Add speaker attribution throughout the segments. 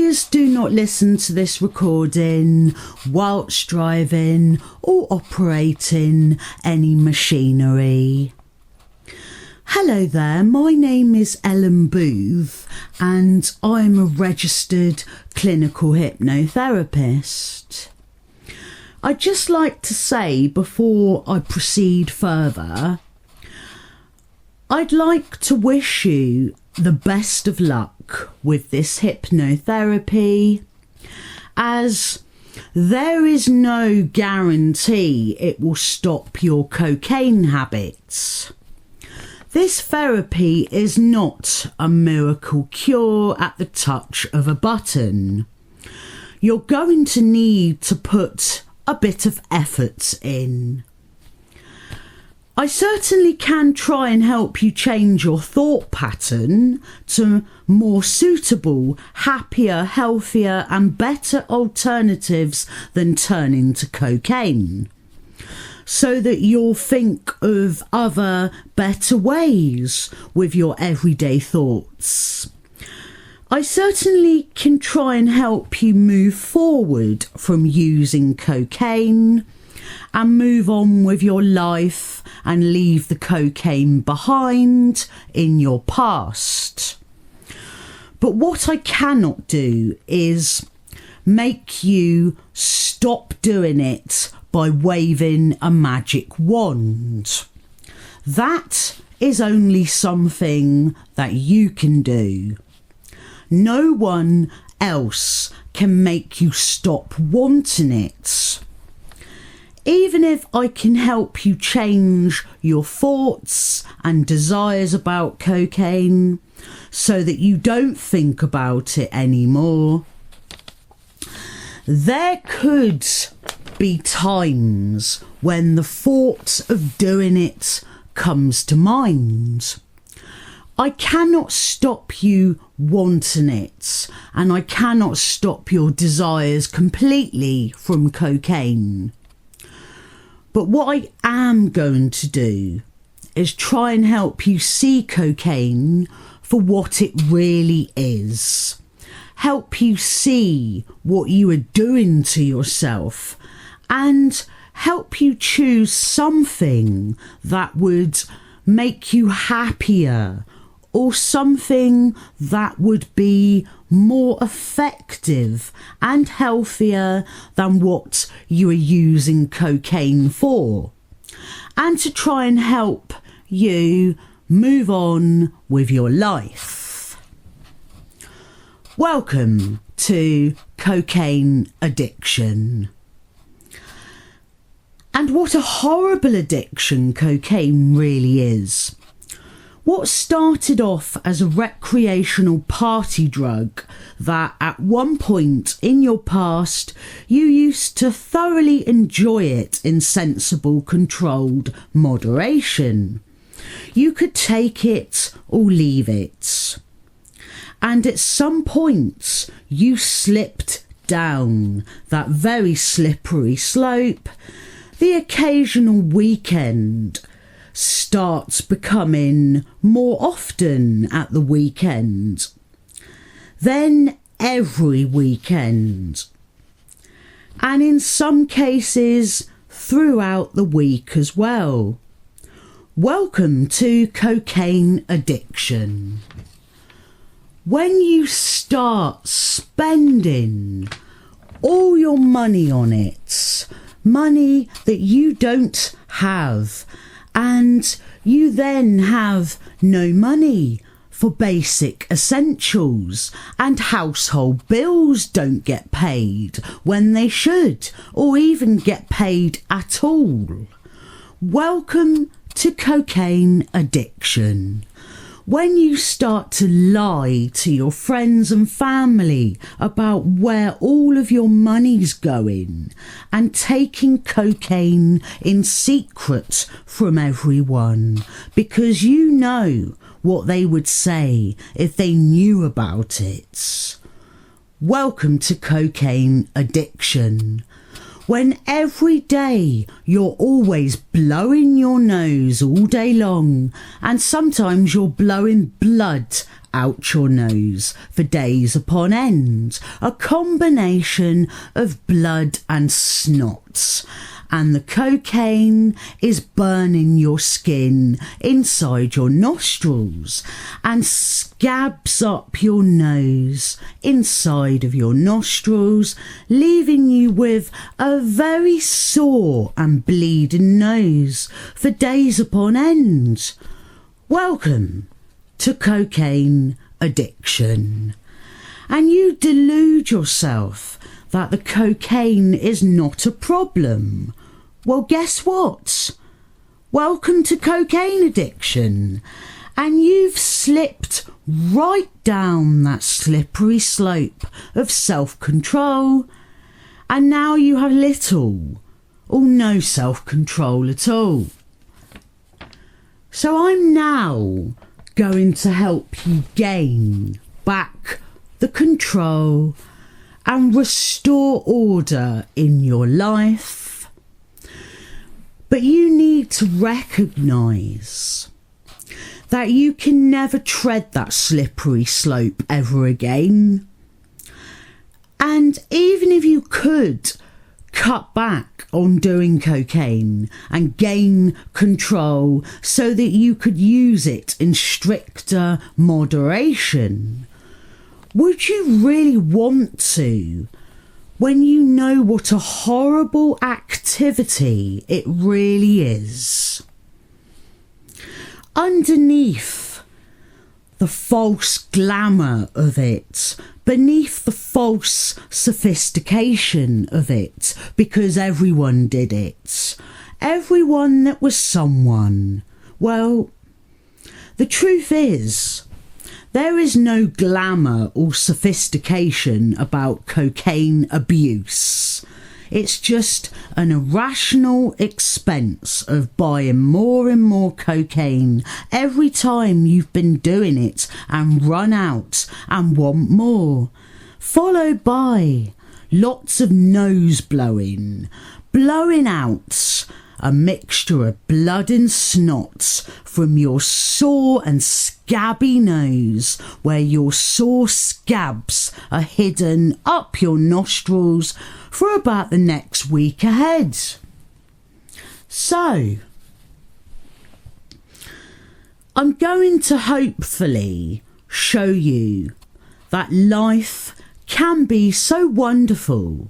Speaker 1: Please do not listen to this recording whilst driving or operating any machinery. Hello there, my name is Ellen Booth and I'm a registered clinical hypnotherapist. I'd just like to say before I proceed further, I'd like to wish you the best of luck with this hypnotherapy, as there is no guarantee it will stop your cocaine habits. This therapy is not a miracle cure at the touch of a button. You're going to need to put a bit of effort in. I certainly can try and help you change your thought pattern to more suitable, happier, healthier and better alternatives than turning to cocaine, so that you'll think of other, better ways with your everyday thoughts. I certainly can try and help you move forward from using cocaine and move on with your life and leave the cocaine behind in your past. But what I cannot do is make you stop doing it by waving a magic wand. That is only something that you can do. No one else can make you stop wanting it. Even if I can help you change your thoughts and desires about cocaine so that you don't think about it anymore, there could be times when the thought of doing it comes to mind. I cannot stop you wanting it, and I cannot stop your desires completely from cocaine. But what I am going to do is try and help you see cocaine for what it really is. Help you see what you are doing to yourself and help you choose something that would make you happier, or something that would be more effective and healthier than what you are using cocaine for, and to try and help you move on with your life. Welcome to cocaine addiction. And what a horrible addiction cocaine really is. What started off as a recreational party drug that at one point in your past you used to thoroughly enjoy it in sensible, controlled moderation. You could take it or leave it. And at some point you slipped down that very slippery slope. The occasional weekend starts becoming more often at the weekend, then every weekend, and in some cases throughout the week as well. Welcome to cocaine addiction. When you start spending all your money on it, money that you don't have, and you then have no money for basic essentials, and household bills don't get paid when they should, or even get paid at all. Welcome to cocaine addiction. When you start to lie to your friends and family about where all of your money's going, and taking cocaine in secret from everyone because you know what they would say if they knew about it. Welcome to cocaine addiction. When every day you're always blowing your nose all day long, and sometimes you're blowing blood out your nose for days upon end, a combination of blood and snot, and the cocaine is burning your skin inside your nostrils and scabs up your nose inside of your nostrils, leaving you with a very sore and bleeding nose for days upon end. Welcome to cocaine addiction. And you delude yourself that the cocaine is not a problem. Well, guess what? Welcome to cocaine addiction. And you've slipped right down that slippery slope of self-control. And now you have little or no self-control at all. So I'm now going to help you gain back the control and restore order in your life. But you need to recognise that you can never tread that slippery slope ever again. And even if you could cut back on doing cocaine and gain control so that you could use it in stricter moderation, would you really want to, when you know what a horrible activity it really is? Underneath the false glamour of it, beneath the false sophistication of it, because everyone did it, everyone that was someone, well, the truth is, there is no glamour or sophistication about cocaine abuse. It's just an irrational expense of buying more and more cocaine every time you've been doing it and run out and want more. Followed by lots of nose blowing out a mixture of blood and snot from your sore and scabby nose, where your sore scabs are hidden up your nostrils for about the next week ahead. So, I'm going to hopefully show you that life can be so wonderful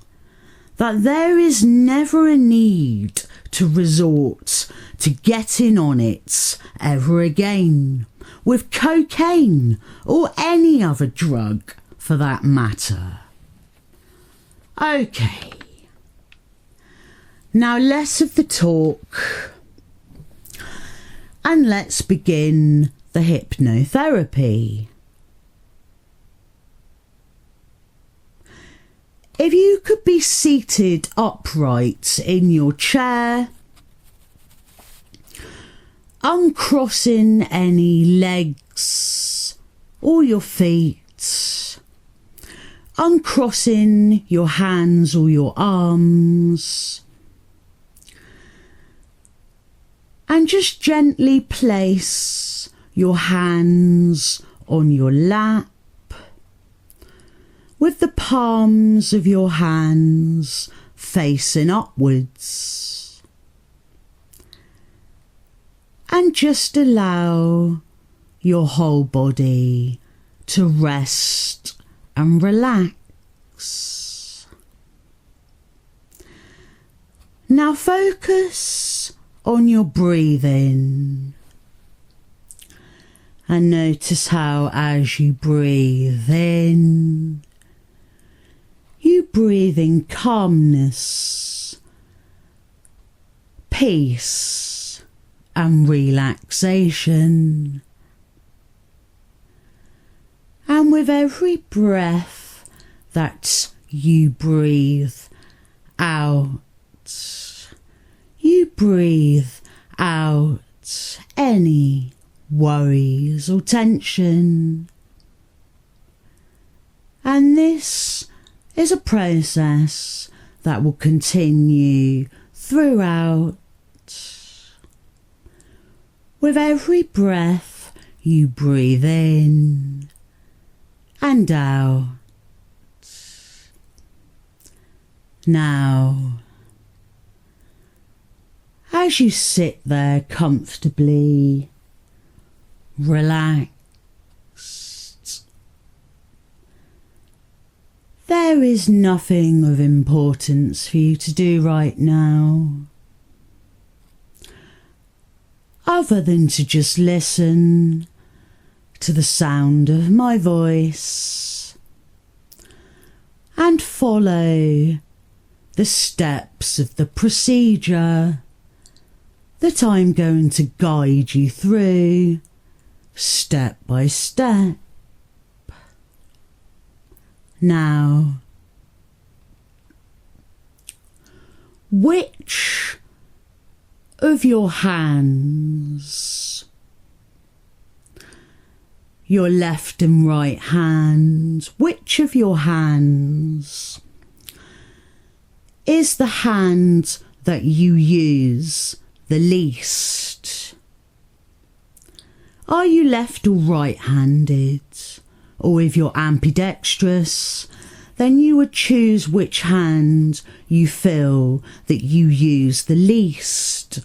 Speaker 1: that there is never a need to resort to getting on it ever again with cocaine or any other drug for that matter. Okay, now less of the talk and let's begin the hypnotherapy. If you could be seated upright in your chair, uncrossing any legs or your feet, uncrossing your hands or your arms, and just gently place your hands on your lap, with the palms of your hands facing upwards. And just allow your whole body to rest and relax. Now focus on your breathing. And notice how as you breathe in, you breathe in calmness, peace and relaxation. And with every breath that you breathe out, you breathe out any worries or tension. And this is a process that will continue throughout. With every breath you breathe in and out. Now, as you sit there comfortably, relaxed, there is nothing of importance for you to do right now, other than to just listen to the sound of my voice and follow the steps of the procedure that I'm going to guide you through step by step. Now, which of your hands, your left and right hand, which of your hands is the hand that you use the least? Are you left or right-handed? Or if you're ambidextrous, then you would choose which hand you feel that you use the least.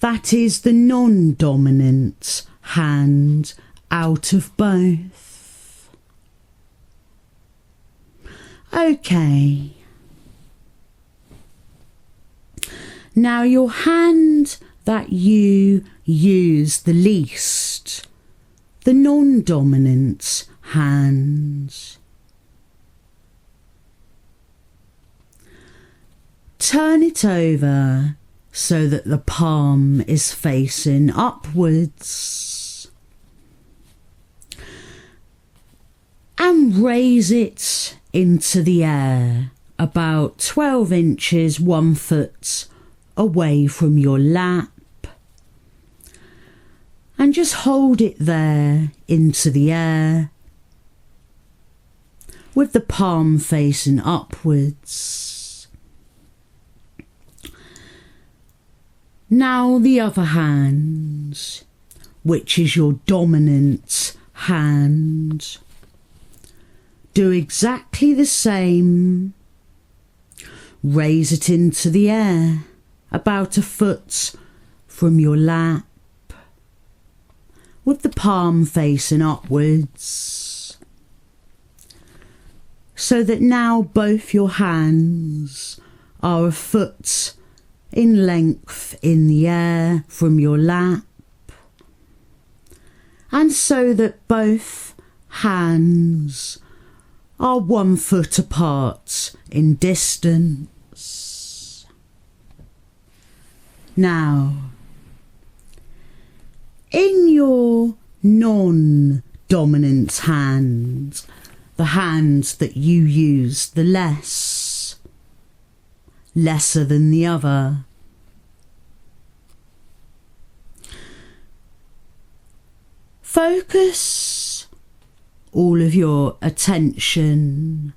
Speaker 1: That is the non-dominant hand out of both. Okay. Now your hand that you use the least, the non-dominant hand. Turn it over so that the palm is facing upwards and raise it into the air about 12 inches, 1 foot away from your lap, and just hold it there into the air with the palm facing upwards. Now the other hand, which is your dominant hand, do exactly the same. Raise it into the air about 1 foot from your lap with the palm facing upwards, so that now both your hands are 1 foot in length in the air from your lap, and so that both hands are 1 foot apart in distance. Now, in your non-dominant hand, the hand that you use the lesser than the other, focus all of your attention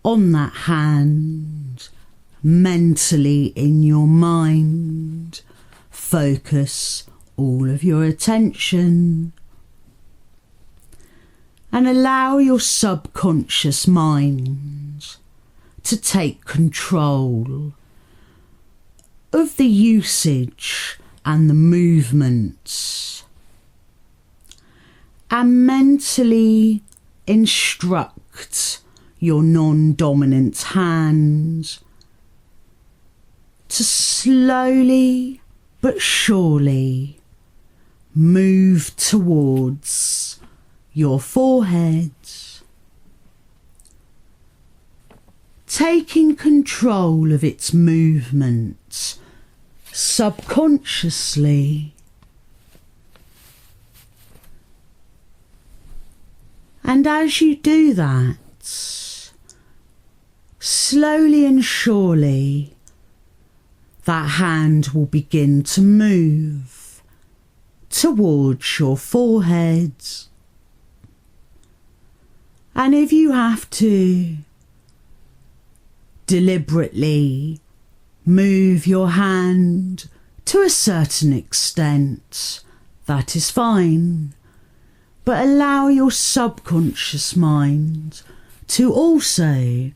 Speaker 1: on that hand, mentally in your mind. Focus all of your attention and allow your subconscious mind to take control of the usage and the movement, and mentally instruct your non-dominant hand to slowly but surely move towards your forehead, taking control of its movement subconsciously. And as you do that, slowly and surely, that hand will begin to move towards your forehead. And if you have to deliberately move your hand to a certain extent, that is fine. But allow your subconscious mind to also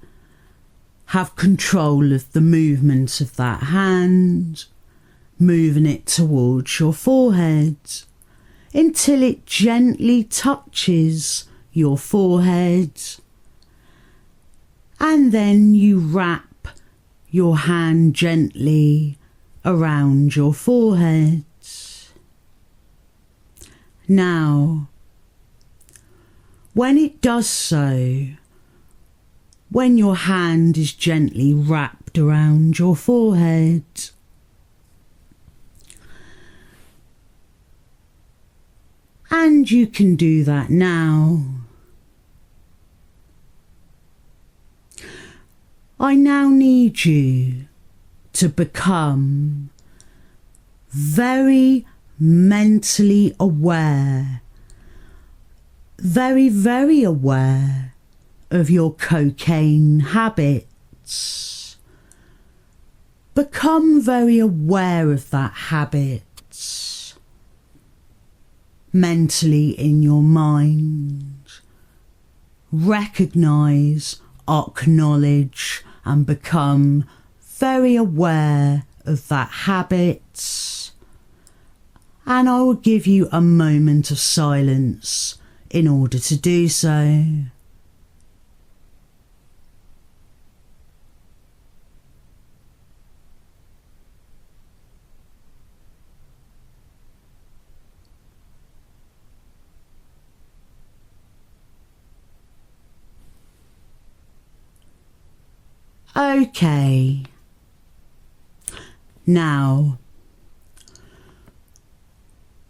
Speaker 1: have control of the movement of that hand, moving it towards your forehead until it gently touches your forehead. And then you wrap your hand gently around your forehead. Now, when it does so, when your hand is gently wrapped around your forehead, and you can do that now, I now need you to become very mentally aware, very, very aware of your cocaine habits. Become very aware of that habit mentally in your mind. Recognise, acknowledge and become very aware of that habit. And I will give you a moment of silence in order to do so. Okay. Now,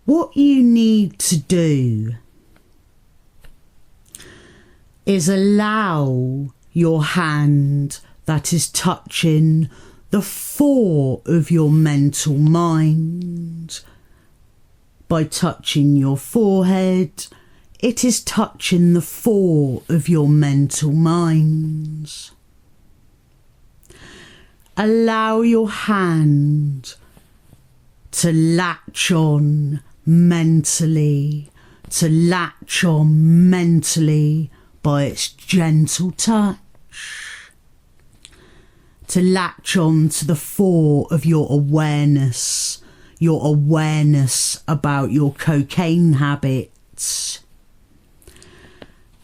Speaker 1: what you need to do is allow your hand that is touching the fore of your mental mind. By touching your forehead, it is touching the fore of your mental mind. Allow your hand to latch on mentally, by its gentle touch, to latch on to the fore of your awareness about your cocaine habits.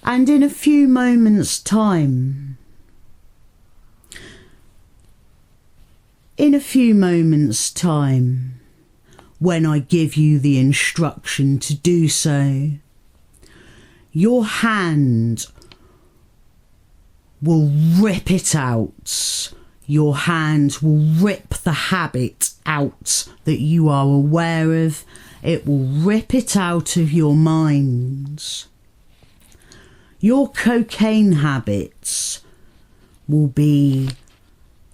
Speaker 1: And in a few moments' time, when I give you the instruction to do so, your hand will rip it out. Your hand will rip the habit out that you are aware of. It will rip it out of your mind. Your cocaine habits will be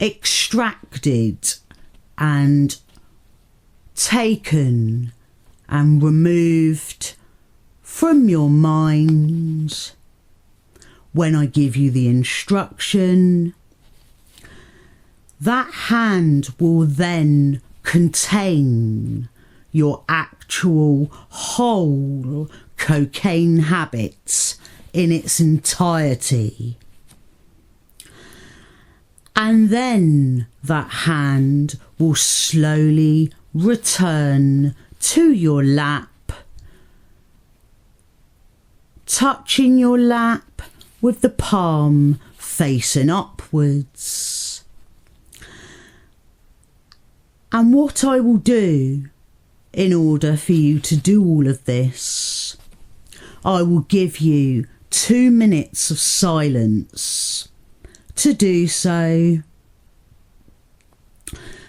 Speaker 1: extracted and taken and removed from your mind. When I give you the instruction, that hand will then contain your actual whole cocaine habits in its entirety. And then that hand will slowly return to your lap, touching your lap with the palm facing upwards. And what I will do in order for you to do all of this, I will give you 2 minutes of silence to do so,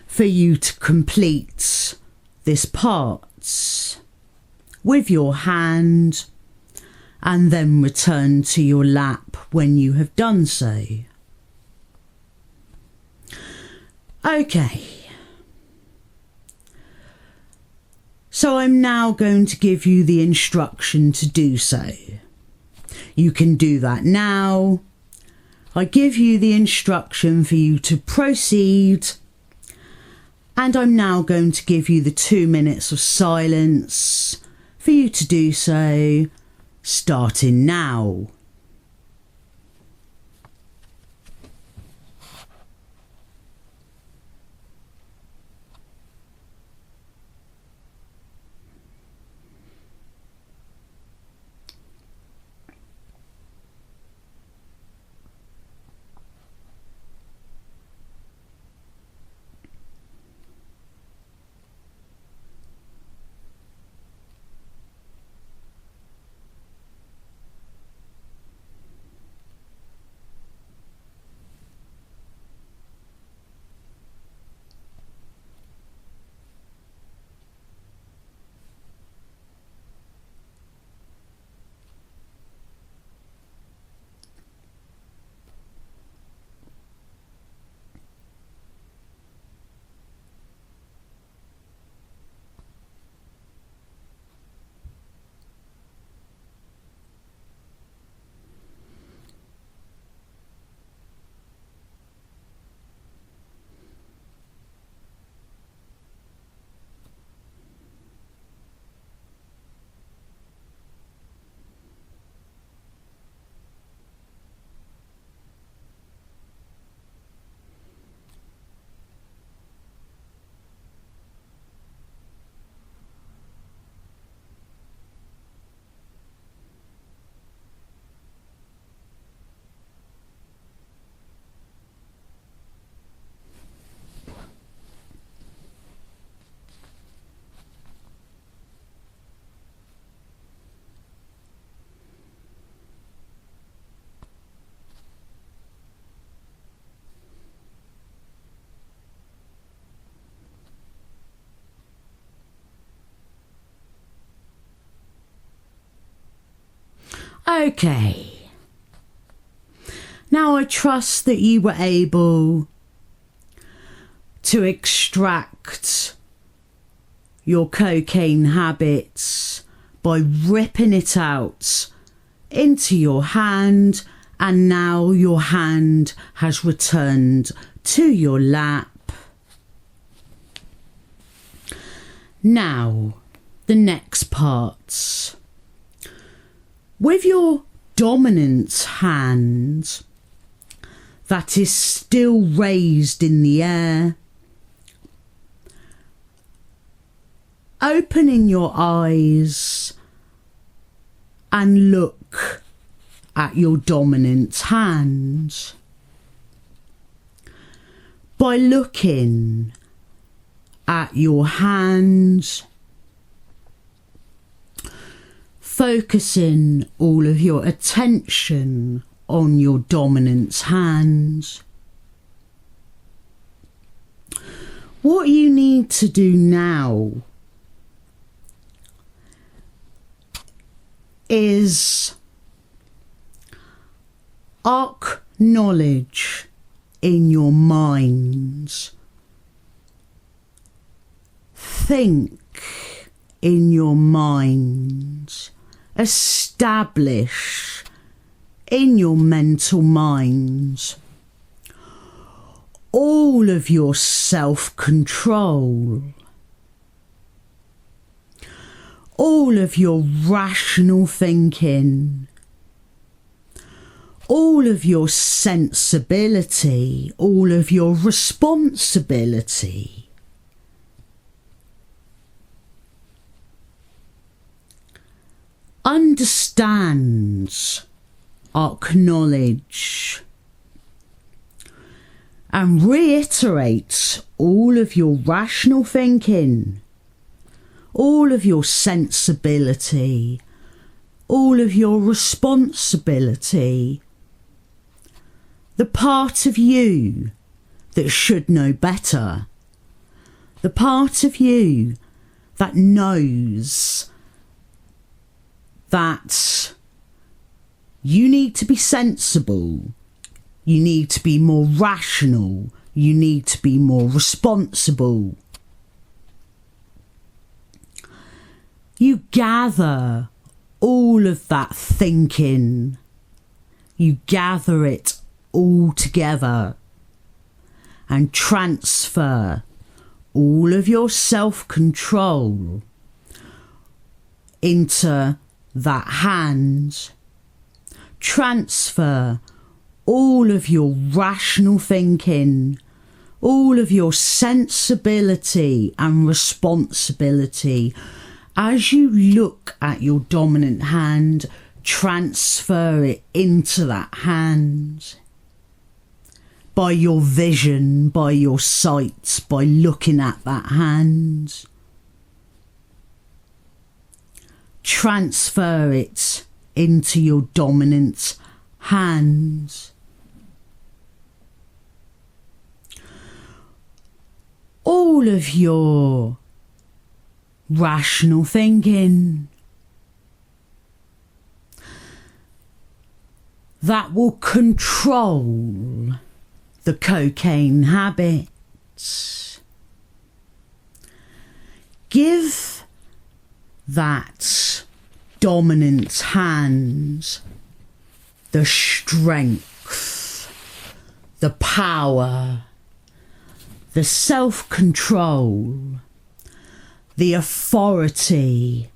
Speaker 1: for you to complete this part with your hand and then return to your lap when you have done so. Okay. So I'm now going to give you the instruction to do so. You can do that now. I give you the instruction for you to proceed, and I'm now going to give you the 2 minutes of silence for you to do so, starting now. Okay. Now I trust that you were able to extract your cocaine habits by ripping it out into your hand, and now your hand has returned to your lap. Now, the next parts. With your dominant hand that is still raised in the air, opening your eyes and look at your dominant hand. By looking at your hand, focusing all of your attention on your dominant hand, what you need to do now is acknowledge in your mind, think in your mind, establish in your mental mind all of your self-control, all of your rational thinking, all of your sensibility, all of your responsibility. Understands, acknowledge, and reiterates all of your rational thinking, all of your sensibility, all of your responsibility, the part of you that should know better, the part of you that knows that you need to be sensible, you need to be more rational, you need to be more responsible. You gather all of that thinking, you gather it all together and transfer all of your self-control into that hand. Transfer all of your rational thinking, all of your sensibility and responsibility. As you look at your dominant hand, transfer it into that hand. By your vision, by your sight, by looking at that hand. Transfer it into your dominant hand. All of your rational thinking that will control the cocaine habit. Give that dominant hand the strength, the power, the self-control, the authority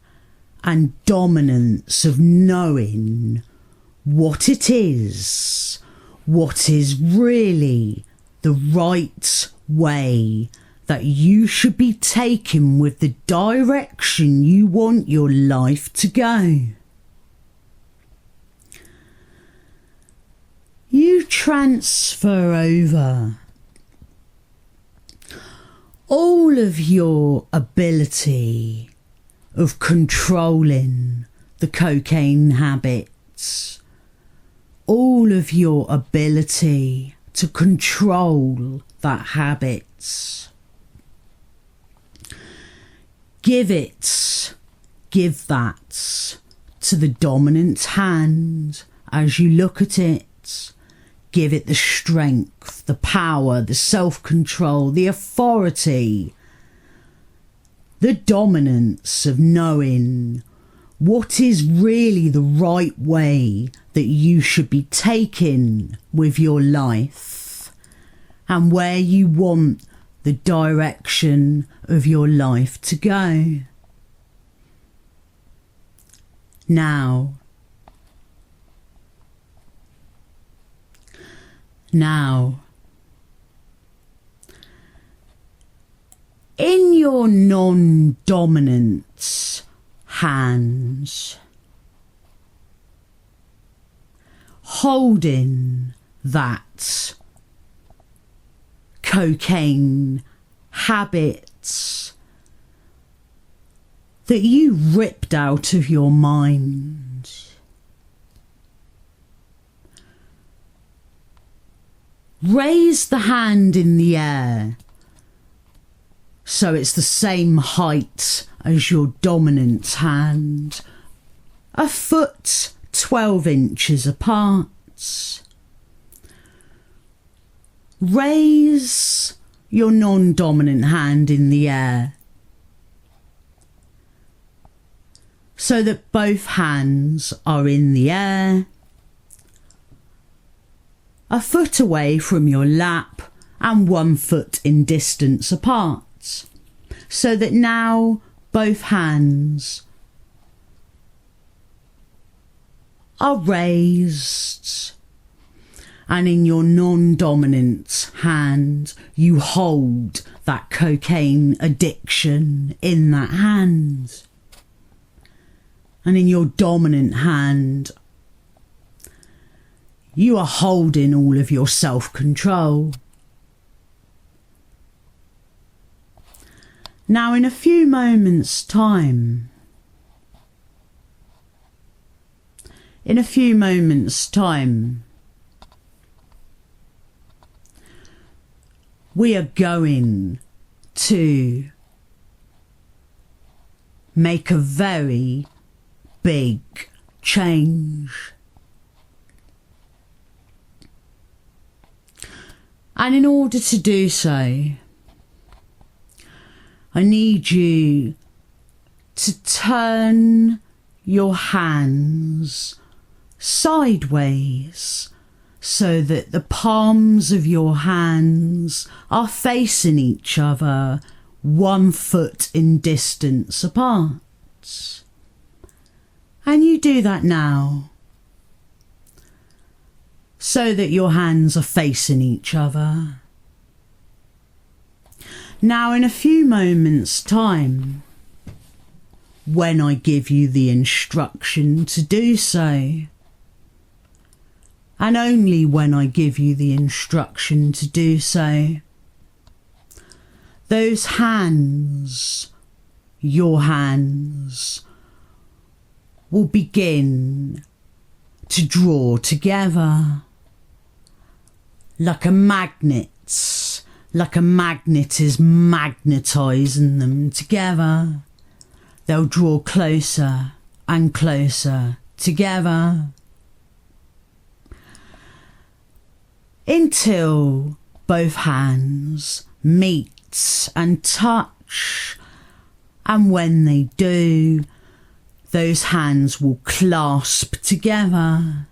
Speaker 1: and dominance of knowing what it is, what is really the right way that you should be taking with the direction you want your life to go. You transfer over all of your ability of controlling the cocaine habits, all of your ability to control that habit. Give that to the dominant hand as you look at it. Give it the strength, the power, the self-control, the authority, the dominance of knowing what is really the right way that you should be taking with your life and where you want the direction of your life to go. Now, in your non-dominant hands, holding that cocaine habits that you ripped out of your mind. Raise the hand in the air so it's the same height as your dominant hand, a foot 12 inches apart. Raise your non-dominant hand in the air so that both hands are in the air, a foot away from your lap and 1 foot in distance apart, so that now both hands are raised, and in your non-dominant hand you hold that cocaine addiction in that hand, and in your dominant hand you are holding all of your self-control. Now, in a few moments' time, we are going to make a very big change. And in order to do so, I need you to turn your hands sideways so that the palms of your hands are facing each other 1 foot in distance apart. And you do that now, so that your hands are facing each other. Now, in a few moments' time, when I give you the instruction to do so, and only when I give you the instruction to do so, those hands, your hands, will begin to draw together like a magnet. Like a magnet is magnetising them together. They'll draw closer and closer together until both hands meet and touch, and when they do, those hands will clasp together.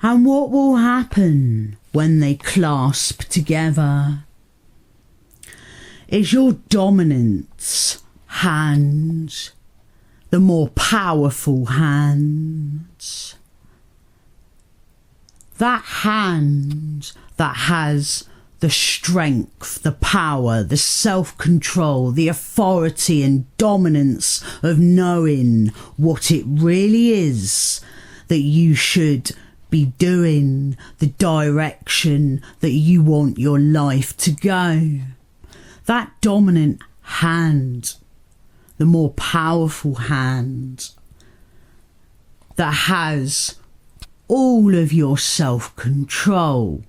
Speaker 1: And what will happen when they clasp together is your dominant hand, the more powerful hand, that hand that has the strength, the power, the self-control, the authority and dominance of knowing what it really is that you should be doing, the direction that you want your life to go. That dominant hand, the more powerful hand that has all of your self-control,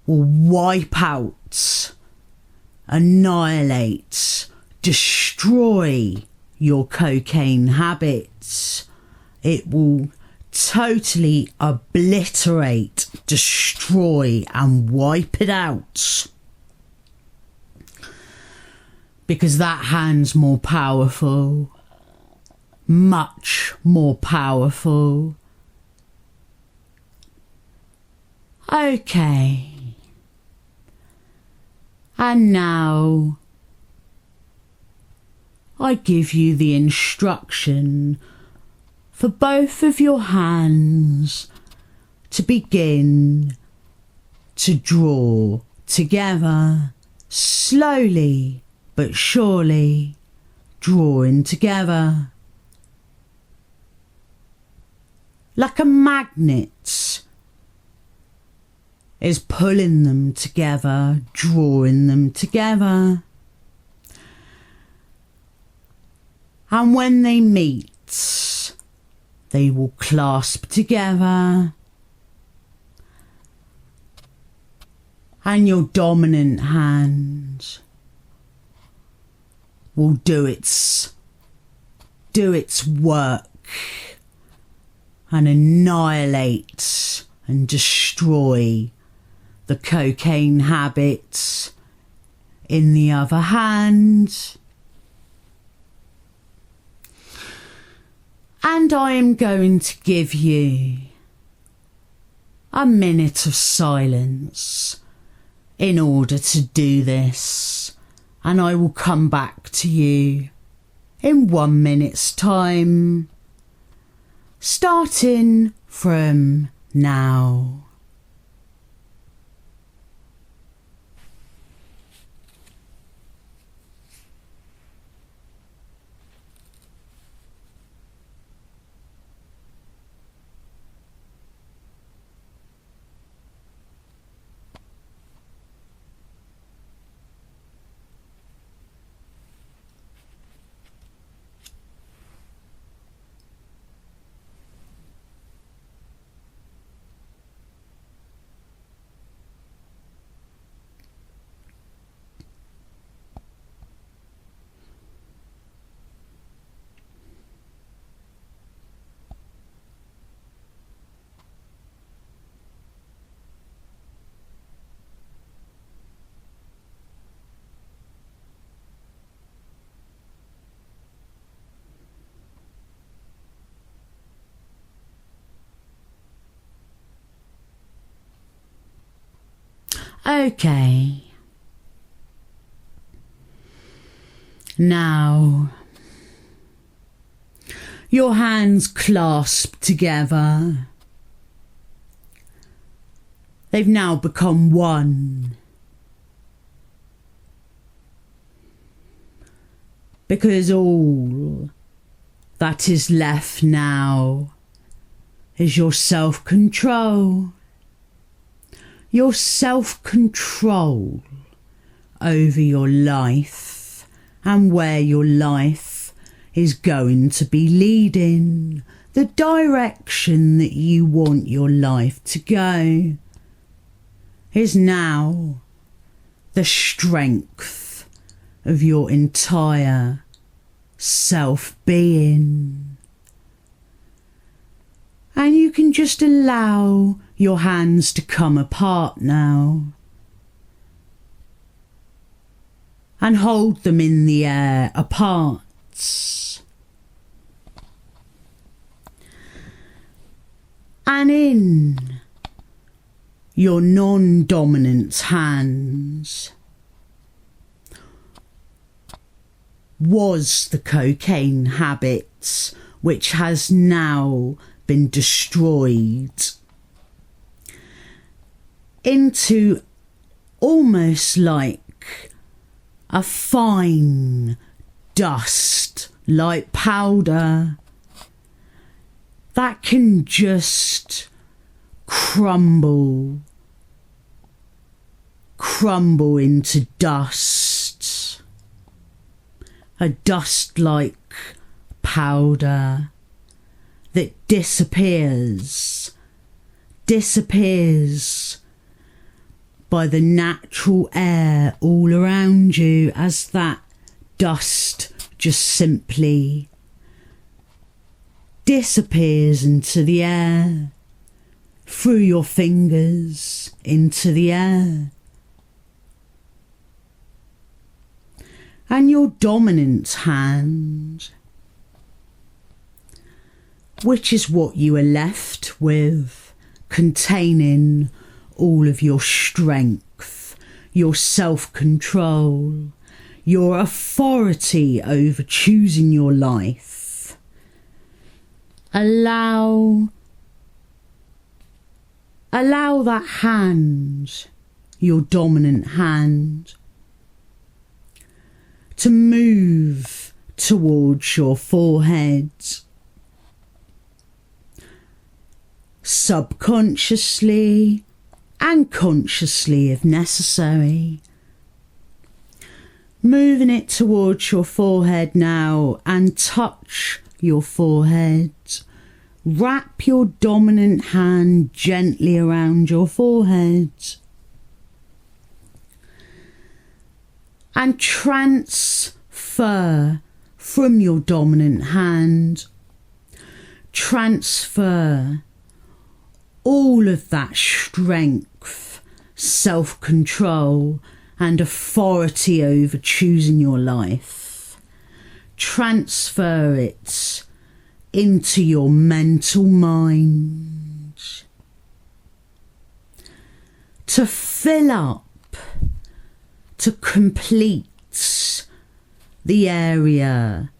Speaker 1: will wipe out, annihilate, destroy your cocaine habits. It will totally obliterate, destroy and wipe it out. Because that hand's more powerful, much more powerful. Okay. And now I give you the instruction for both of your hands to begin to draw together, slowly but surely drawing together. Like a magnet is pulling them together, drawing them together. And when they meet, they will clasp together, and your dominant hand will do its work and annihilate and destroy the cocaine habit in the other hand. And I am going to give you a minute of silence in order to do this, and I will come back to you in 1 minute's time, starting from now. Okay. Now, your hands clasped together. They've now become one. Because all that is left now is your self-control. Your self-control over your life and where your life is going to be leading, the direction that you want your life to go, is now the strength of your entire self-being. And you can just allow your hands to come apart now and hold them in the air apart. And in your non-dominant hands was the cocaine habit, which has now been destroyed into almost like a fine dust, like powder, that can just crumble into dust. A dust-like powder that disappears by the natural air all around you, as that dust just simply disappears into the air, through your fingers into the air. And your dominant hand, which is what you are left with, containing all of your strength, your self-control, your authority over choosing your life. Allow that hand, your dominant hand, to move towards your forehead. Subconsciously and consciously if necessary. Moving it towards your forehead now and touch your forehead. Wrap your dominant hand gently around your forehead. And transfer from your dominant hand, transfer all of that strength, self-control and authority over choosing your life. Transfer it into your mental mind to fill up, to complete the area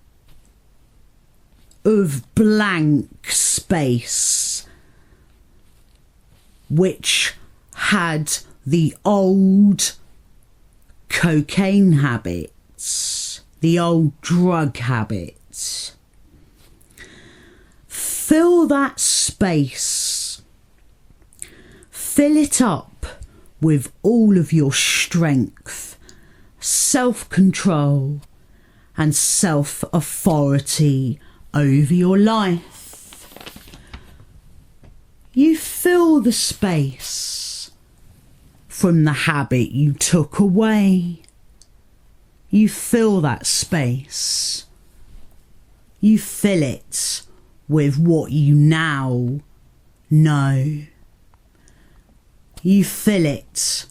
Speaker 1: of blank space which had the old cocaine habits, the old drug habits. Fill that space, fill it up with all of your strength, self-control and self-authority over your life. You fill the space from the habit you took away. You fill that space. You fill it with what you now know. You fill it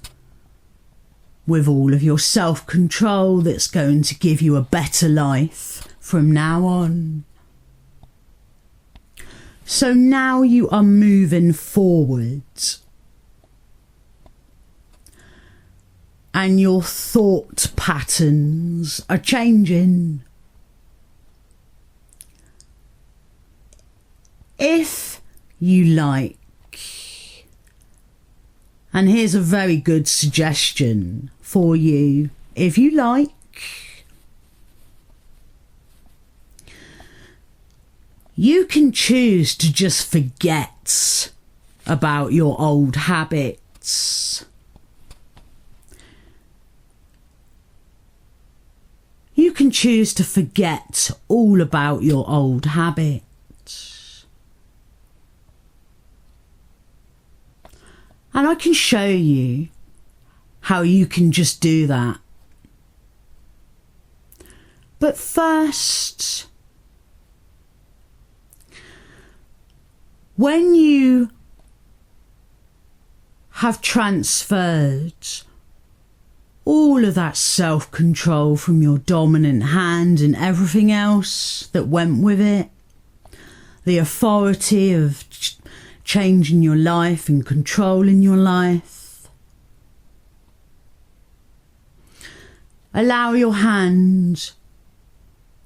Speaker 1: with all of your self-control that's going to give you a better life from now on. So now you are moving forward and your thought patterns are changing. if you like, and here's a very good suggestion for you, if you like, you can choose to just forget about your old habits. You can choose to forget all about your old habits. And I can show you how you can just do that. But first, when you have transferred all of that self-control from your dominant hand and everything else that went with it, the authority of changing your life and controlling your life, allow your hand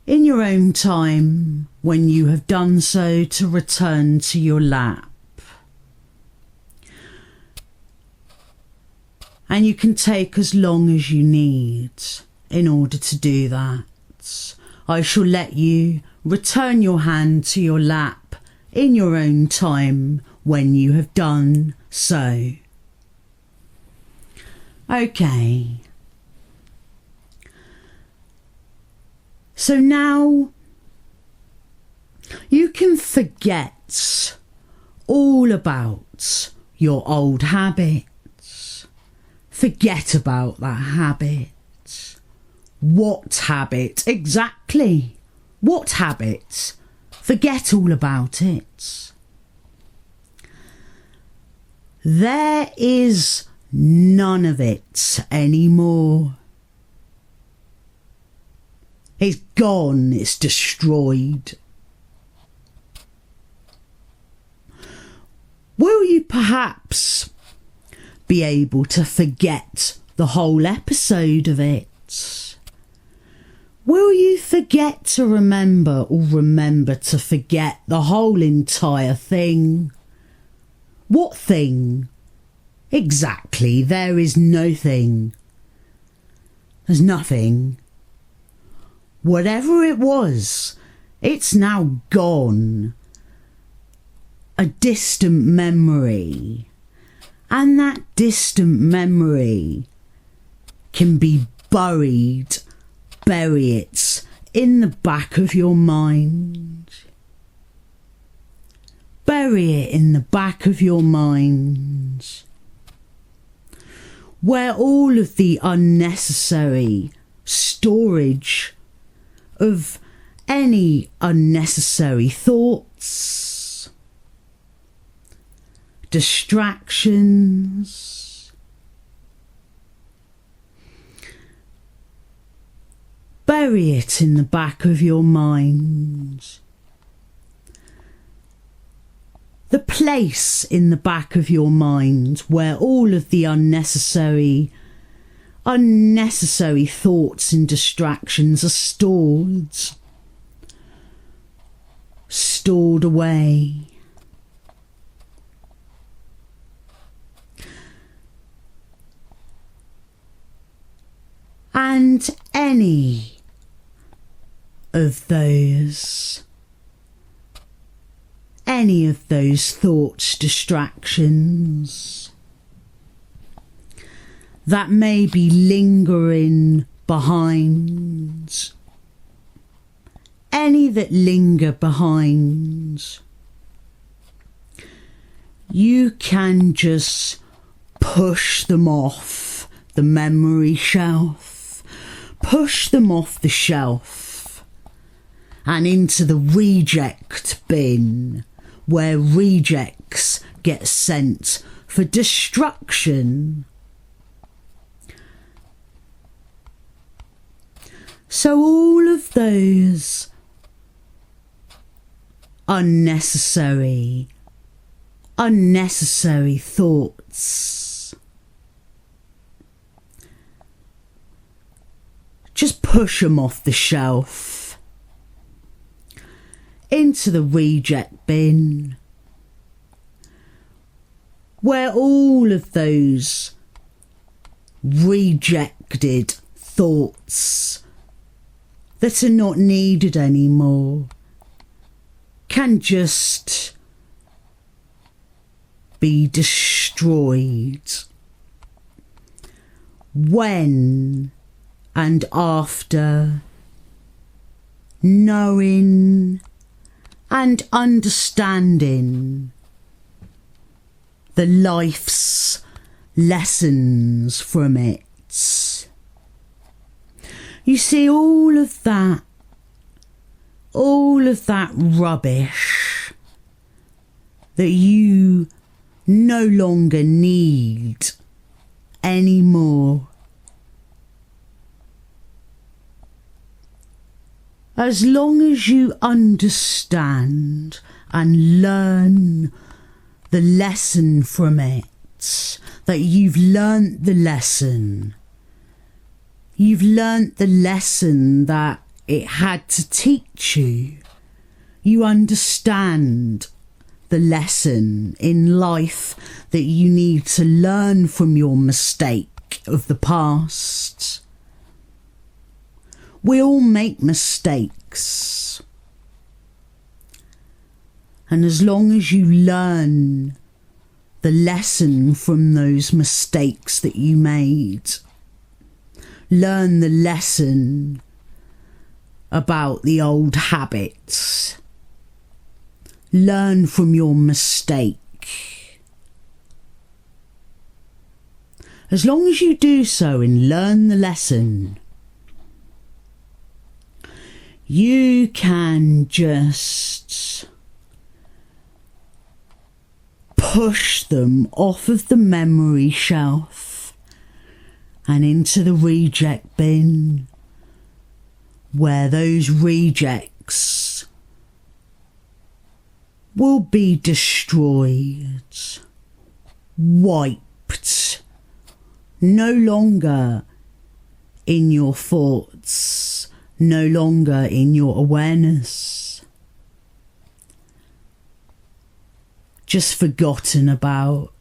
Speaker 1: in your own time, when you have done so, to return to your lap. And you can take as long as you need in order to do that. I shall let you return your hand to your lap in your own time when you have done so. Okay. So now you can forget all about your old habits. Forget about that habit. What habit? Exactly. What habit? Forget all about it. There is none of it anymore. It's gone, it's destroyed. Will you perhaps be able to forget the whole episode of it? Will you forget to remember, or remember to forget the whole entire thing? What thing? Exactly, there is no thing. There's nothing. Whatever it was, it's now gone. A distant memory. And that distant memory can be buried. Bury it in the back of your mind. Bury it in the back of your mind, where all of the unnecessary storage of any unnecessary thoughts, distractions, bury it in the back of your mind. The place in the back of your mind where all of the unnecessary thoughts and distractions are stored away. And any of those thoughts, distractions that may be lingering behind, any that linger behind, you can just push them off the memory shelf, push them off the shelf and into the reject bin, where rejects get sent for destruction. So all of those unnecessary thoughts, just push them off the shelf into the reject bin, where all of those rejected thoughts that are not needed anymore can just be destroyed. When and after knowing and understanding the life's lessons from it. You see, all of that rubbish that you no longer need anymore. As long as you understand and learn the lesson from it, that you've learnt the lesson. You've learnt the lesson that it had to teach you. You understand the lesson in life that you need to learn from your mistake of the past. We all make mistakes. And as long as you learn the lesson from those mistakes that you made, learn the lesson about the old habits, learn from your mistake. As long as you do so and learn the lesson, you can just push them off of the memory shelf and into the reject bin, where those rejects will be destroyed, wiped, no longer in your thoughts, no longer in your awareness, just forgotten about.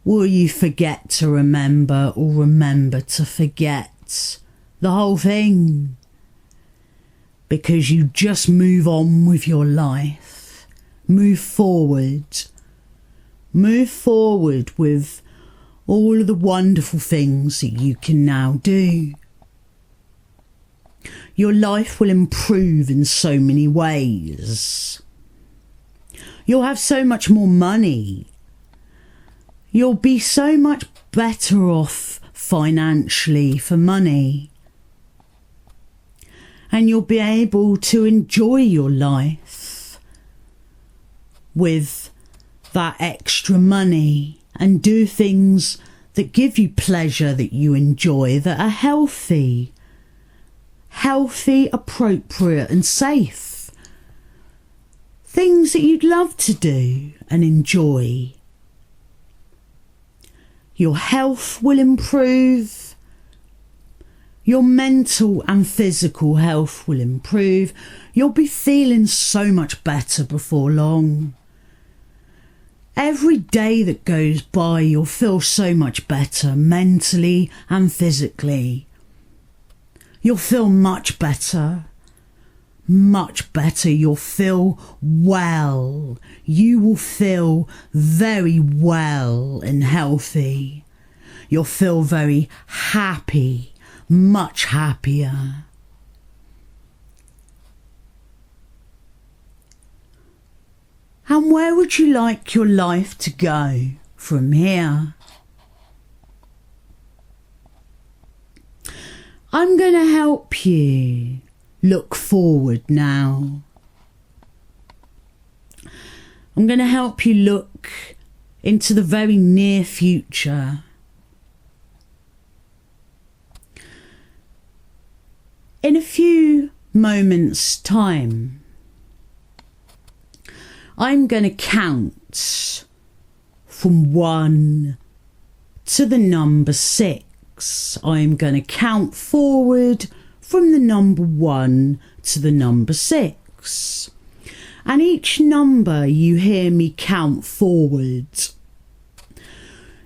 Speaker 1: Will you forget to remember, or remember to forget the whole thing? Because you just move on with your life. Move forward. Move forward with all of the wonderful things that you can now do. Your life will improve in so many ways. You'll have so much more money. You'll be so much better off financially for money. And you'll be able to enjoy your life with that extra money and do things that give you pleasure, that you enjoy, that are healthy, appropriate and safe. Things that you'd love to do and enjoy. Your health will improve. Your mental and physical health will improve. You'll be feeling so much better before long. Every day that goes by, you'll feel so much better mentally and physically. You'll feel much better. Much better. You'll feel well. You will feel very well and healthy. You'll feel very happy, much happier. And where would you like your life to go from here? I'm going to help you look forward now. I'm going to help you look into the very near future. In a few moments' time, I'm going to count from 1 to the number 6. I'm going to count forward from the number 1 to the number 6. And each number you hear me count forward.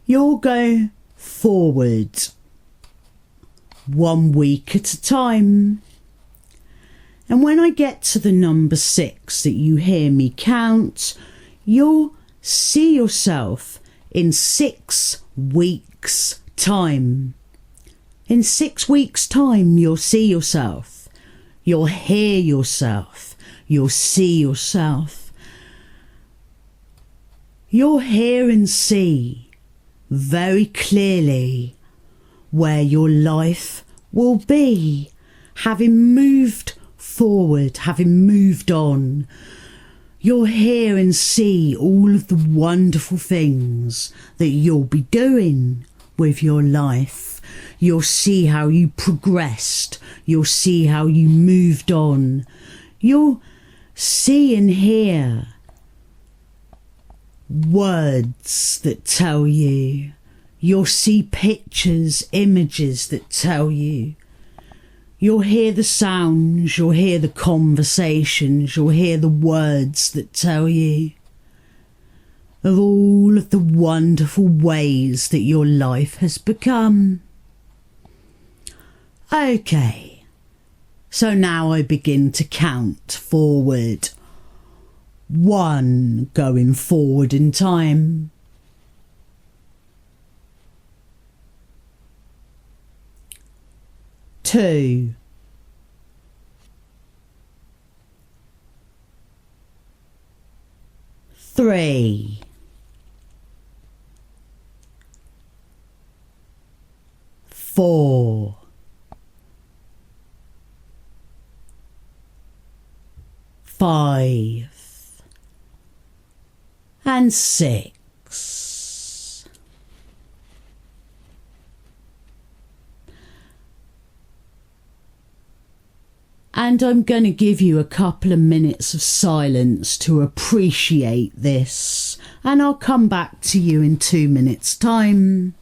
Speaker 1: You'll go forward 1 week at a time. And when I get to the number 6 that you hear me count, you'll see yourself in 6 weeks' time. In 6 weeks' time, you'll see yourself. You'll hear yourself. You'll see yourself. You'll hear and see very clearly where your life will be, having moved forward, having moved on. You'll hear and see all of the wonderful things that you'll be doing with your life. You'll see how you progressed. You'll see how you moved on. You'll see and hear words that tell you. You'll see pictures, images that tell you. You'll hear the sounds, you'll hear the conversations, you'll hear the words that tell you of all of the wonderful ways that your life has become. Okay, so now I begin to count forward. 1 going forward in time. 2. 3. 4. 5. And 6. And I'm going to give you a couple of minutes of silence to appreciate this, and I'll come back to you in 2 minutes' time.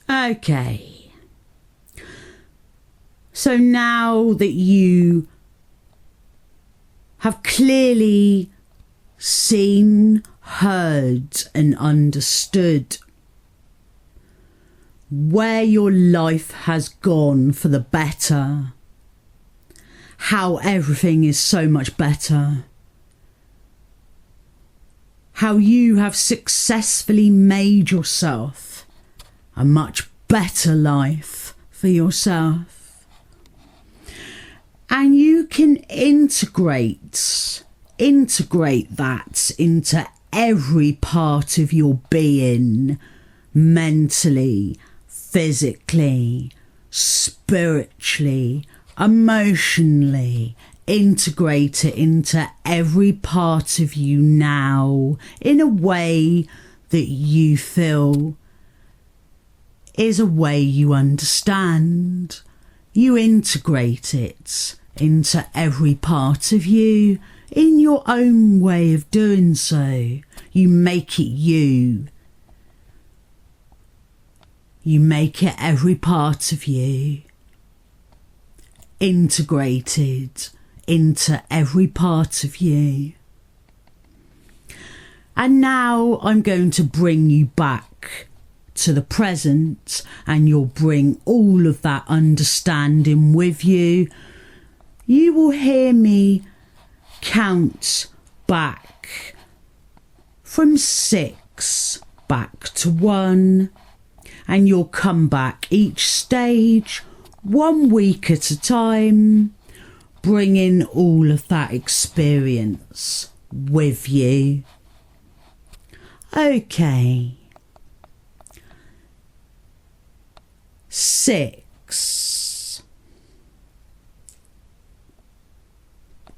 Speaker 1: Okay, so now that you have clearly seen, heard and understood where your life has gone for the better, how everything is so much better, how you have successfully made yourself a much better life for yourself. And you can integrate that into every part of your being, mentally, physically, spiritually, emotionally. Integrate it into every part of you now in a way that you feel is a way you understand. You integrate it into every part of you in your own way of doing so. You make it you. You make it every part of you integrated into every part of you. And now I'm going to bring you back to the present, and you'll bring all of that understanding with you. You will hear me count back from 6 back to 1, and you'll come back each stage 1 week at a time, bringing all of that experience with you. Okay. 6.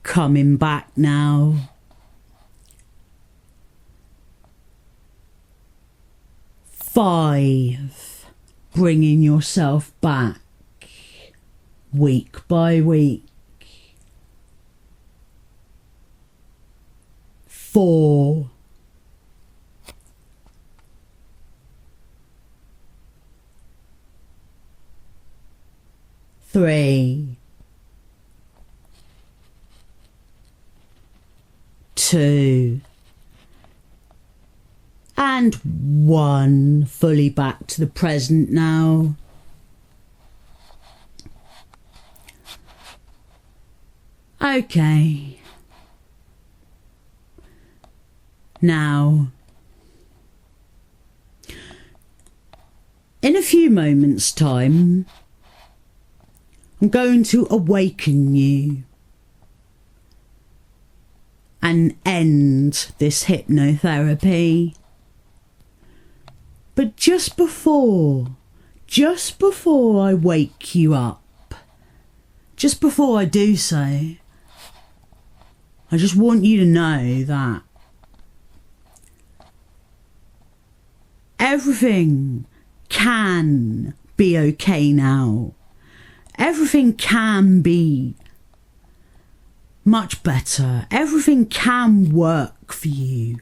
Speaker 1: Coming back now. 5. Bringing yourself back week by week. 4. 3. 2. And 1. Fully back to the present now. Okay. Now, in a few moments' time, I'm going to awaken you and end this hypnotherapy. But just before I wake you up, just before I do so, I just want you to know that everything can be okay now. Everything can be much better. Everything can work for you.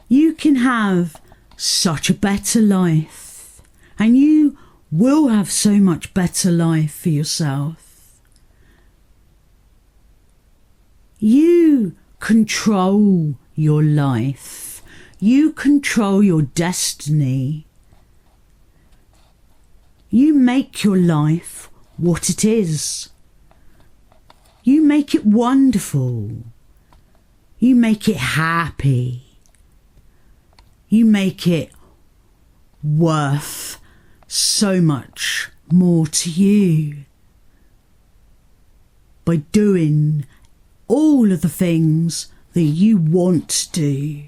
Speaker 1: You can have such a better life, and you will have so much better life for yourself. You control your life. You control your destiny. You make your life what it is. You make it wonderful. You make it happy. You make it worth so much more to you by doing all of the things that you want to do.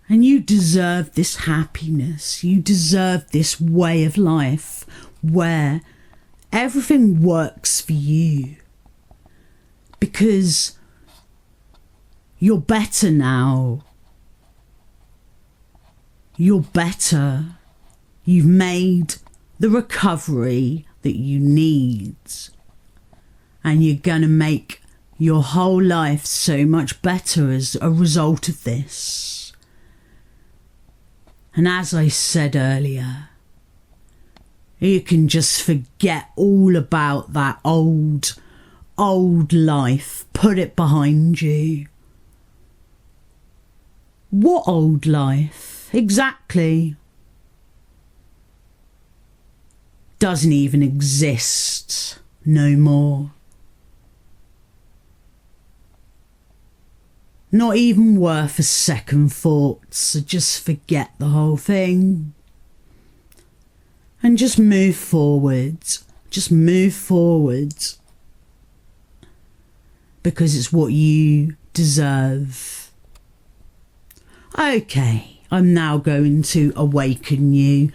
Speaker 1: And you deserve this happiness. You deserve this way of life where everything works for you. Because you're better now. You're better. You've made the recovery that you need. And you're going to make your whole life so much better as a result of this. And as I said earlier, you can just forget all about that old life. Put it behind you. What old life? Exactly. Doesn't even exist no more. Not even worth a second thought, so just forget the whole thing. And just move forward. Just move forward, because it's what you deserve. Okay, I'm now going to awaken you.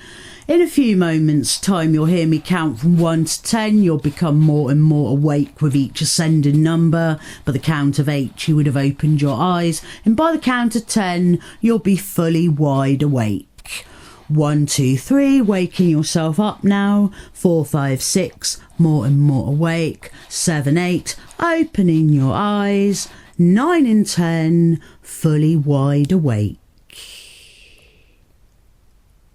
Speaker 1: In a few moments' time, you'll hear me count from 1 to 10. You'll become more and more awake with each ascending number. By the count of 8, you would have opened your eyes. And by the count of 10, you'll be fully wide awake. 1, 2, 3, waking yourself up now. 4, 5, 6, more and more awake. 7, 8, opening your eyes. 9 and 10, fully wide awake.